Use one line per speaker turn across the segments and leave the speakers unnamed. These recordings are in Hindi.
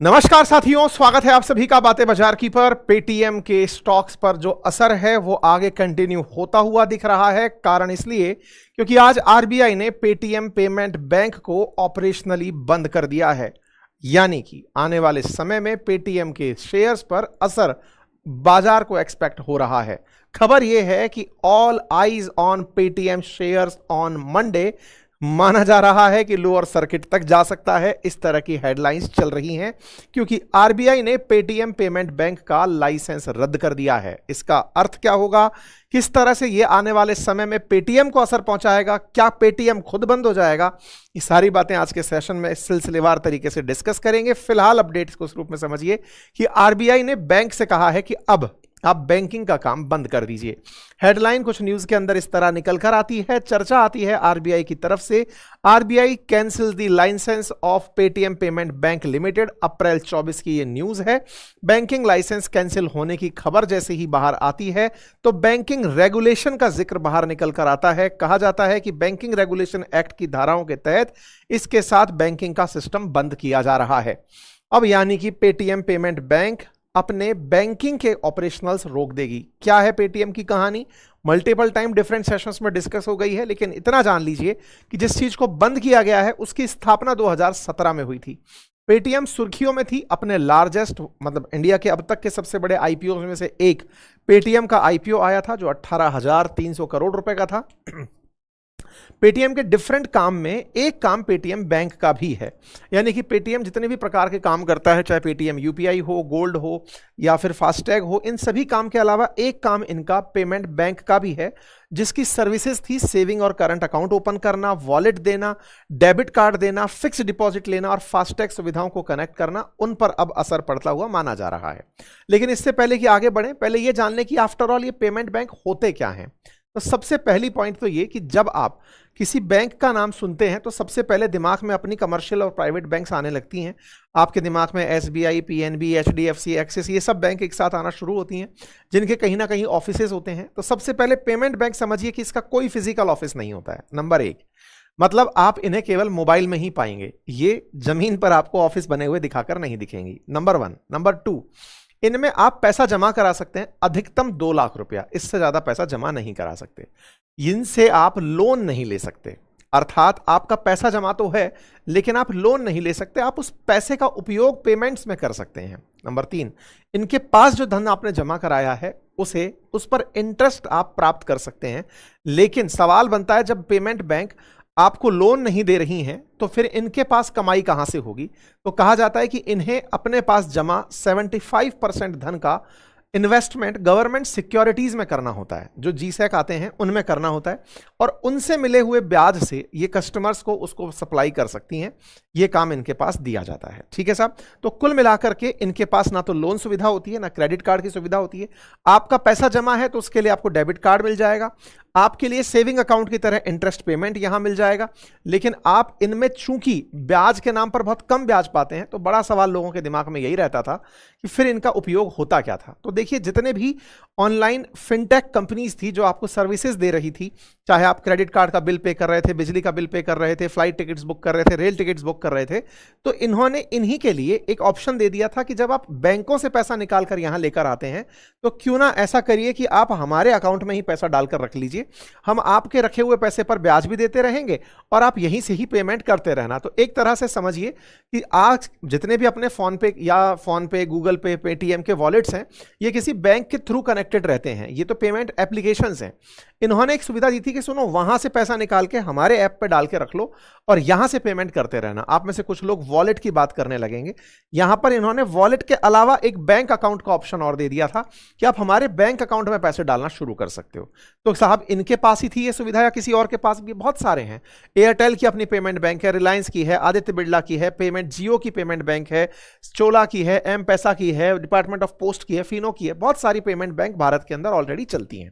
नमस्कार साथियों, स्वागत है आप सभी का बातें बाजार की पर। पेटीएम के स्टॉक्स पर जो असर है वो आगे कंटिन्यू होता हुआ दिख रहा है। कारण इसलिए क्योंकि आज आरबीआई ने पेटीएम पेमेंट बैंक को ऑपरेशनली बंद कर दिया है। यानी कि आने वाले समय में पेटीएम के शेयर्स पर असर बाजार को एक्सपेक्ट हो रहा है। खबर यह है कि all eyes on Paytm shares on Monday. माना जा रहा है कि लोअर सर्किट तक जा सकता है, इस तरह की हेडलाइंस चल रही हैं क्योंकि आरबीआई ने पेटीएम पेमेंट बैंक का लाइसेंस रद्द कर दिया है। इसका अर्थ क्या होगा, किस तरह से यह आने वाले समय में पेटीएम को असर पहुंचाएगा, क्या पेटीएम खुद बंद हो जाएगा, ये सारी बातें आज के सेशन में सिलसिलेवार तरीके से डिस्कस करेंगे। फिलहाल अपडेट्स को इस रूप में समझिए कि आरबीआई ने बैंक से कहा है कि अब आप बैंकिंग का काम बंद कर दीजिए। हेडलाइन कुछ न्यूज के अंदर इस तरह निकल कर आती है, चर्चा आती है आरबीआई की तरफ से, RBI cancel the licence of Paytm payment bank limited. अप्रैल 24 की ये न्यूज है। बैंकिंग लाइसेंस कैंसिल होने की खबर जैसे ही बाहर आती है तो बैंकिंग रेगुलेशन का जिक्र बाहर निकल कर आता है। कहा जाता है कि बैंकिंग रेगुलेशन एक्ट की धाराओं के तहत इसके साथ बैंकिंग का सिस्टम बंद किया जा रहा है। अब यानी कि पेटीएम पेमेंट बैंक अपने बैंकिंग के ऑपरेशनल्स रोक देगी। क्या है पेटीएम की कहानी, मल्टीपल टाइम डिफरेंट सेशंस में डिस्कस हो गई है, लेकिन इतना जान लीजिए कि जिस चीज को बंद किया गया है उसकी स्थापना 2017 में हुई थी। पेटीएम सुर्खियों में थी अपने लार्जेस्ट, मतलब इंडिया के अब तक के सबसे बड़े आईपीओ में से एक पेटीएम का आईपीओ आया था जो 18,300 करोड़ रुपए का था। पेटीएम के डिफरेंट काम में एक काम पेटीएम बैंक का भी है। यानी कि पेटीएम जितने भी प्रकार के काम करता है, चाहे पेटीएम यूपीआई हो, गोल्ड हो या फिर फास्टैग हो, इन सभी काम के अलावा एक काम इनका पेमेंट बैंक का भी है, जिसकी सर्विसेज थी सेविंग और करंट अकाउंट ओपन करना, वॉलेट देना, डेबिट कार्ड देना, फिक्स डिपॉजिट लेना और फास्टैग सुविधाओं को कनेक्ट करना। उन पर अब असर पड़ता हुआ माना जा रहा है। लेकिन इससे पहले कि आगे बढ़े, पहले यह जान लें कि आफ्टर ऑल ये पेमेंट बैंक होते क्या हैं। तो सबसे पहली पॉइंट तो ये कि जब आप किसी बैंक का नाम सुनते हैं तो सबसे पहले दिमाग में अपनी कमर्शियल और प्राइवेट बैंक्स आने लगती हैं। आपके दिमाग में एसबीआई, पीएनबी, एचडीएफसी, एक्सिस, ये सब बैंक एक साथ आना शुरू होती हैं जिनके कहीं ना कहीं ऑफिसेज होते हैं। तो सबसे पहले पेमेंट बैंक समझिए कि इसका कोई फिजिकल ऑफिस नहीं होता है। नंबर एक, मतलब आप इन्हें केवल मोबाइल में ही पाएंगे, ये जमीन पर आपको ऑफिस बने हुए दिखाकर नहीं दिखेंगी। Number one. नंबर टू, इनमें आप पैसा जमा करा सकते हैं अधिकतम 2 लाख रुपया, इससे ज्यादा पैसा जमा नहीं करा सकते। इनसे आप लोन नहीं ले सकते, अर्थात आपका पैसा जमा तो है लेकिन आप लोन नहीं ले सकते, आप उस पैसे का उपयोग पेमेंट्स में कर सकते हैं। नंबर तीन, इनके पास जो धन आपने जमा कराया है उस पर इंटरेस्ट आप प्राप्त कर सकते हैं। लेकिन सवाल बनता है, जब पेमेंट बैंक आपको लोन नहीं दे रही हैं तो फिर इनके पास कमाई कहां से होगी। तो कहा जाता है कि इन्हें अपने पास जमा 75% धन का इन्वेस्टमेंट गवर्नमेंट सिक्योरिटीज में करना होता है, जो जीसैक आते हैं उनमें करना होता है, और उनसे मिले हुए ब्याज से ये कस्टमर्स को उसको सप्लाई कर सकती हैं। ये काम इनके पास दिया जाता है। ठीक है साहब। तो कुल मिलाकर के इनके पास ना तो लोन सुविधा होती है, ना क्रेडिट कार्ड की सुविधा होती है। आपका पैसा जमा है तो उसके लिए आपको डेबिट कार्ड मिल जाएगा, आपके लिए सेविंग अकाउंट की तरह इंटरेस्ट पेमेंट यहां मिल जाएगा। लेकिन आप इनमें चूंकि ब्याज के नाम पर बहुत कम ब्याज पाते हैं, तो बड़ा सवाल लोगों के दिमाग में यही रहता था कि फिर इनका उपयोग होता क्या था। तो देखिए, जितने भी ऑनलाइन फिनटेक कंपनीज थी जो आपको सर्विसेज दे रही थी, चाहे आप क्रेडिट कार्ड का बिल पे कर रहे थे, बिजली का बिल पे कर रहे थे, फ्लाइट टिकट्स बुक कर रहे थे, रेल टिकट्स बुक कर रहे थे, तो इन्होंने इन्हीं के लिए एक ऑप्शन दे दिया था कि जब आप बैंकों से पैसा निकाल कर यहां लेकर आते हैं तो क्यों ना ऐसा करिए कि आप हमारे अकाउंट में ही पैसा डालकर रख लीजिए, हम आपके रखे हुए पैसे पर ब्याज भी देते रहेंगे और आप यहीं से ही पेमेंट करते रहना। तो एक तरह से समझिए कि आज जितने भी अपने फोन पे, गूगल पे, पेटीएम के वॉलेट्स हैं, ये किसी बैंक के थ्रू कनेक्टेड रहते हैं। ये तो पेमेंट एप्लीकेशंस हैं। इन्होंने एक सुविधा दी थी कि सुनो, वहां से पैसा निकाल के हमारे ऐप पे डाल के रख लो और यहां से पेमेंट करते रहना। आप में से कुछ लोग वॉलेट की बात करने लगेंगे। यहां पर इन्होंने वॉलेट के अलावा एक बैंक अकाउंट का ऑप्शन और दे दिया था कि आप हमारे बैंक अकाउंट में पैसे डालना शुरू कर सकते हो। तो साहब, इनके पास ही थी ये सुविधा या किसी और के पास भी? बहुत सारे हैं। एयरटेल की अपनी पेमेंट बैंक है, रिलायंस की है, आदित्य बिरला की है पेमेंट, जियो की पेमेंट बैंक है, चोला की है, एम पैसा की है, डिपार्टमेंट ऑफ पोस्ट की है, फिनो की है। बहुत सारी पेमेंट बैंक भारत के अंदर ऑलरेडी चलती हैं।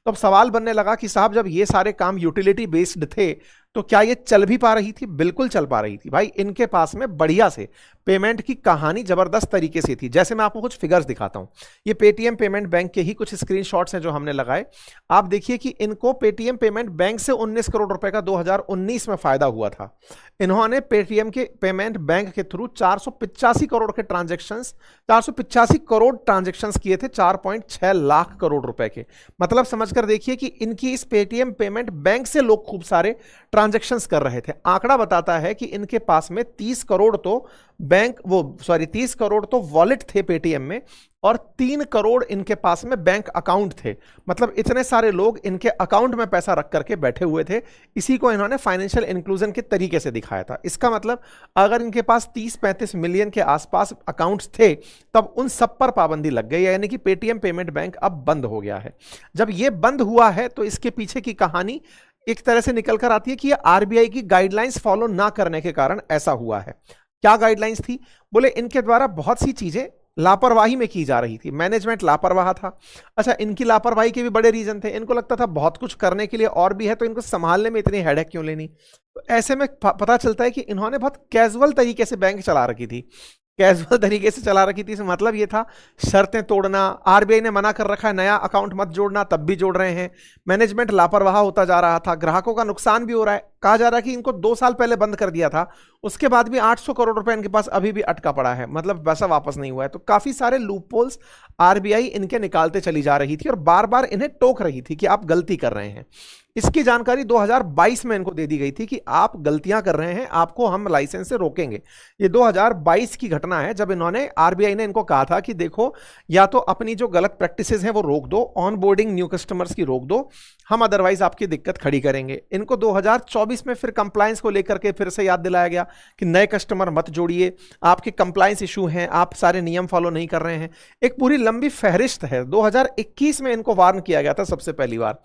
तो अब सवाल बनने लगा कि साहब, जब ये सारे काम यूटिलिटी बेस्ड थे तो क्या ये चल भी पा रही थी? बिल्कुल चल पा रही थी भाई। इनके पास में बढ़िया से पेमेंट की कहानी जबरदस्त तरीके से थी। जैसे मैं आपको कुछ फिगर्स दिखाता हूं, ये पेटीएम पेमेंट बैंक के ही कुछ स्क्रीनशॉट्स हैं जो हमने लगाए। आप देखिए कि इनको पेटीएम पेमेंट बैंक से 19 करोड़ रुपए का 2019 में फायदा हुआ था। इन्होंने पेटीएम के पेमेंट बैंक के थ्रू 485 करोड़ के ट्रांजेक्शन्स 485 करोड़ ट्रांजेक्शन्स किए थे 4.6 लाख करोड़ रुपए के। मतलब समझकर देखिए कि इनकी इस पेटीएम पेमेंट बैंक से लोग खूब सारे ट्रांजेक्शन्स कर रहे थे। आंकड़ा बताता है कि इनके पास में 30 करोड़ तो 30 करोड़ तो वॉलेट थे पेटीएम में और 3 करोड़ इनके पास में बैंक अकाउंट थे। मतलब इतने सारे लोग इनके अकाउंट में पैसा रख करके बैठे हुए थे। इसी को इन्होंने फाइनेंशियल इंक्लूजन के तरीके से दिखाया था। इसका मतलब अगर इनके पास 30-35 मिलियन के आसपास अकाउंट्स थे तब उन सब पर पाबंदी लग गई, यानी कि पेटीएम पेमेंट बैंक अब बंद हो गया है। जब यह बंद हुआ है तो इसके पीछे की कहानी एक तरह से निकल कर आती है कि यह आरबीआई की गाइडलाइंस फॉलो ना करने के कारण ऐसा हुआ है। क्या गाइडलाइंस थी? बोले इनके द्वारा बहुत सी चीजें लापरवाही में की जा रही थी। मैनेजमेंट लापरवाह था। अच्छा, इनकी लापरवाही के भी बड़े रीजन थे। इनको लगता था बहुत कुछ करने के लिए और भी है, तो इनको संभालने में इतनी हेडेक क्यों लेनी। तो ऐसे में पता चलता है कि इन्होंने बहुत कैजुअल तरीके से बैंक चला रखी थी। कैजुअल तरीके से चला रखी थी इसमें मतलब ये था शर्तें तोड़ना। आरबीआई ने मना कर रखा है नया अकाउंट मत जोड़ना, तब भी जोड़ रहे हैं। मैनेजमेंट लापरवाह होता जा रहा था, ग्राहकों का नुकसान भी हो रहा है। कहा जा रहा है कि इनको 2 साल पहले बंद कर दिया था, उसके बाद भी 800 करोड़ रुपए इनके पास अभी भी अटका पड़ा है, मतलब पैसा वापस नहीं हुआ है। तो काफी सारे लूपहोल्स आरबीआई इनके निकालते चली जा रही थी और बार बार इन्हें टोक रही थी कि आप गलती कर रहे हैं। इसकी जानकारी 2022 में इनको दे दी गई थी कि आप गलतियां कर रहे हैं, आपको हम लाइसेंस से रोकेंगे। ये 2022 की घटना है जब इन्होंने आरबीआई ने इनको कहा था कि देखो या तो अपनी जो गलत प्रैक्टिसेस हैं वो रोक दो, ऑन बोर्डिंग न्यू कस्टमर्स की रोक दो, हम अदरवाइज आपकी दिक्कत खड़ी करेंगे। इनको 2024 में फिर कंप्लायंस को लेकर के फिर से याद दिलाया गया कि नए कस्टमर मत जोड़िए, आपके कंप्लायंस इशू हैं, आप सारे नियम फॉलो नहीं कर रहे हैं। एक पूरी लंबी फहरिस्त है। 2021 में इनको वार्न किया गया था सबसे पहली बार।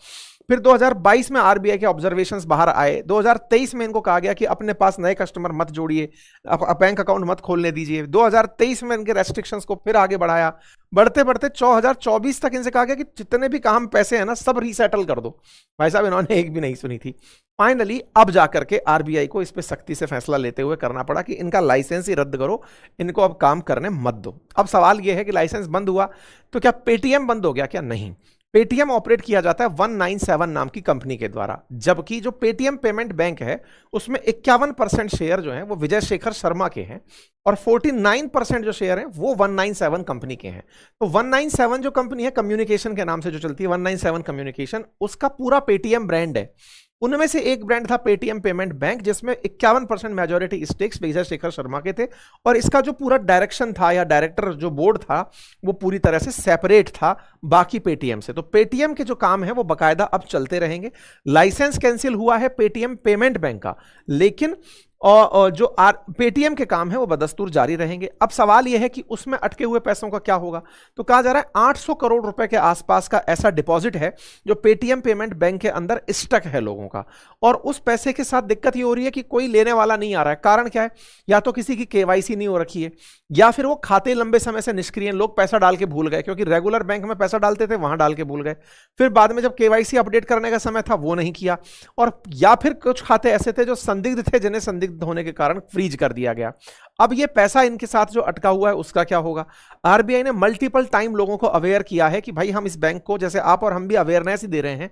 फिर 2022 में आरबीआई के ऑब्जर्वेशंस बाहर आए। 2023 में इनको कहा गया कि अपने पास नए कस्टमर मत जोड़िए, बैंक अकाउंट मत खोलने दीजिए। 2023 में इनके रेस्ट्रिक्शंस को फिर आगे बढ़ाया। बढ़ते बढ़ते 2024 तक इनसे कहा गया कि जितने भी काम पैसे हैं ना सब रीसेटल कर दो। भाई साहब इन्होंने एक भी नहीं सुनी थी। फाइनली अब जाकर के आरबीआई को इस पे सख्ती से फैसला लेते हुए करना पड़ा कि इनका लाइसेंस ही रद्द करो, इनको अब काम करने मत दो। अब सवाल यह है कि लाइसेंस बंद हुआ तो क्या पेटीएम बंद हो गया? क्या नहीं। पेटीएम ऑपरेट किया जाता है 197 नाम की कंपनी के द्वारा, जबकि जो पेटीएम पेमेंट बैंक है उसमें 51% शेयर जो हैं वो विजय शेखर शर्मा के हैं और 49% जो शेयर हैं वो 197 कंपनी के हैं। तो 197 जो कंपनी है कम्युनिकेशन के नाम से जो चलती है, 197 कम्युनिकेशन, उसका पूरा पेटीएम ब्रांड है। उनमें से एक ब्रांड था पेटीएम पेमेंट बैंक जिसमें 51% मेजॉरिटी स्टेक्स विजय शेखर शर्मा के थे और इसका जो पूरा डायरेक्शन था या डायरेक्टर जो बोर्ड था वो पूरी तरह से सेपरेट था बाकी पेटीएम से। तो पेटीएम के जो काम है वो बकायदा अब चलते रहेंगे। लाइसेंस कैंसिल हुआ है पेटीएम पेमेंट बैंक का, लेकिन और जो पेटीएम के काम है वो बदस्तूर जारी रहेंगे। अब सवाल यह है कि उसमें अटके हुए पैसों का क्या होगा। तो कहा जा रहा है 800 करोड़ रुपए के आसपास का ऐसा डिपॉजिट है जो पेटीएम पेमेंट बैंक के अंदर स्टक है लोगों का, और उस पैसे के साथ दिक्कत ये हो रही है कि कोई लेने वाला नहीं आ रहा है। कारण क्या है? या तो किसी की केवाईसी नहीं हो रखी है या फिर वो खाते लंबे समय से निष्क्रिय, लोग पैसा डाल के भूल गए, क्योंकि रेगुलर बैंक में पैसा डालते थे वहां डाल के भूल गए, फिर बाद में जब केवाईसी अपडेट करने का समय था वो नहीं किया, और या फिर कुछ खाते ऐसे थे जो संदिग्ध थे जिन्हें संदिग्ध होने के कारण फ्रीज कर दिया गया। अब ये पैसा इनके साथ जो अटका हुआ है उसका क्या होगा? आरबीआई ने मल्टीपल टाइम लोगों को अवेयर किया है कि भाई हम इस बैंक को, जैसे आप और हम भी अवेयरनेस ही दे रहे हैं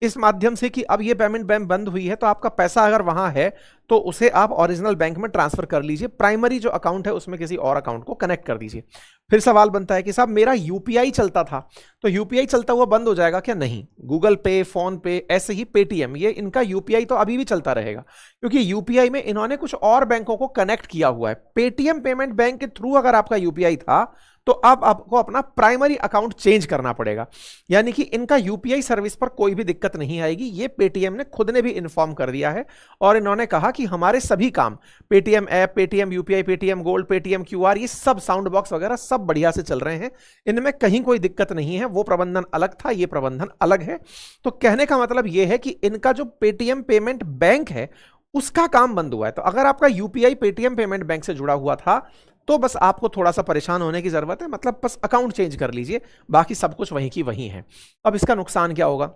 इस माध्यम से कि अब ये पेमेंट बैंक बंद हुई है तो आपका पैसा अगर वहां है तो उसे आप ओरिजिनल बैंक में ट्रांसफर कर लीजिए, प्राइमरी जो अकाउंट है उसमें किसी और अकाउंट को कनेक्ट कर दीजिए। फिर सवाल बनता है कि साहब मेरा यूपीआई चलता था तो यूपीआई चलता हुआ बंद हो जाएगा क्या? नहीं। गूगल पे, फोन पे, ऐसे ही पेटीएम, ये इनका यूपीआई तो अभी भी चलता रहेगा, क्योंकि यूपीआई में इन्होंने कुछ और बैंकों को कनेक्ट किया हुआ है। पेटीएम पेमेंट बैंक के थ्रू अगर आपका यूपीआई था तो अब आपको अपना प्राइमरी अकाउंट चेंज करना पड़ेगा, यानी कि इनका यूपीआई सर्विस पर कोई भी दिक्कत नहीं आएगी। ये पेटीएम ने खुद ने भी इन्फॉर्म कर दिया है और इन्होंने कहा कि हमारे सभी काम, Paytm app, Paytm UPI, Paytm gold, Paytm QR, ये सब साउंड बॉक्स वगैरह सब बढ़िया से चल रहे हैं, इनमें कहीं कोई दिक्कत नहीं है। वो प्रबंधन अलग था, ये प्रबंधन अलग है। तो कहने का मतलब यह है कि इनका जो पेटीएम पेमेंट बैंक है उसका काम बंद हुआ है। तो अगर आपका यूपीआई पेटीएम पेमेंट बैंक से जुड़ा हुआ था तो बस आपको थोड़ा सा परेशान होने की जरूरत है, मतलब बस अकाउंट चेंज कर लीजिए, बाकी सब कुछ वहीं की वहीं है। अब इसका नुकसान क्या होगा?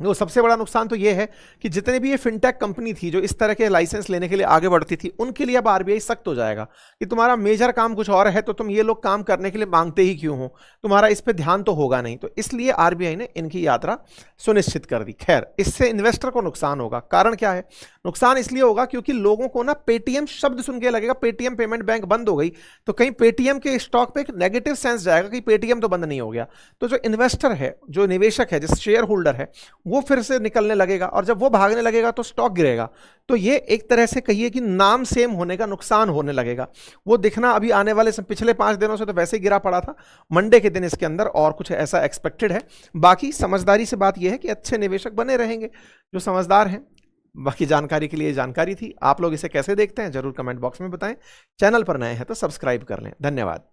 वो सबसे बड़ा नुकसान तो ये है कि जितने भी ये फिनटेक कंपनी थी जो इस तरह के लाइसेंस लेने के लिए आगे बढ़ती थी, उनके लिए अब आरबीआई सख्त हो जाएगा कि तुम्हारा मेजर काम कुछ और है तो तुम ये लोग काम करने के लिए मांगते ही क्यों हो, तुम्हारा इस पे ध्यान तो होगा नहीं। तो इसलिए आरबीआई ने इनकी यात्रा सुनिश्चित कर दी। खैर, इससे इन्वेस्टर को नुकसान होगा। कारण क्या है? नुकसान इसलिए होगा क्योंकि लोगों को ना पेटीएम शब्द सुन के लगेगा पेटीएम पेमेंट बैंक बंद हो गई, तो कहीं पेटीएम के स्टॉक पे एक नेगेटिव सेंस जाएगा कि पेटीएम तो बंद नहीं हो गया। तो जो इन्वेस्टर है, जो निवेशक है, जो शेयर होल्डर है, वो फिर से निकलने लगेगा, और जब वो भागने लगेगा तो स्टॉक गिरेगा। तो ये एक तरह से कहिए कि नाम सेम होने का नुकसान होने लगेगा। वो दिखना अभी आने वाले पिछले 5 दिनों से तो वैसे ही गिरा पड़ा था, मंडे के दिन इसके अंदर और कुछ ऐसा एक्सपेक्टेड है। बाकी समझदारी से बात यह है कि अच्छे निवेशक बने रहेंगे जो समझदार हैं। बाकी जानकारी के लिए जानकारी थी। आप लोग इसे कैसे देखते हैं जरूर कमेंट बॉक्स में बताएं। चैनल पर नए हैं तो सब्सक्राइब कर लें। धन्यवाद।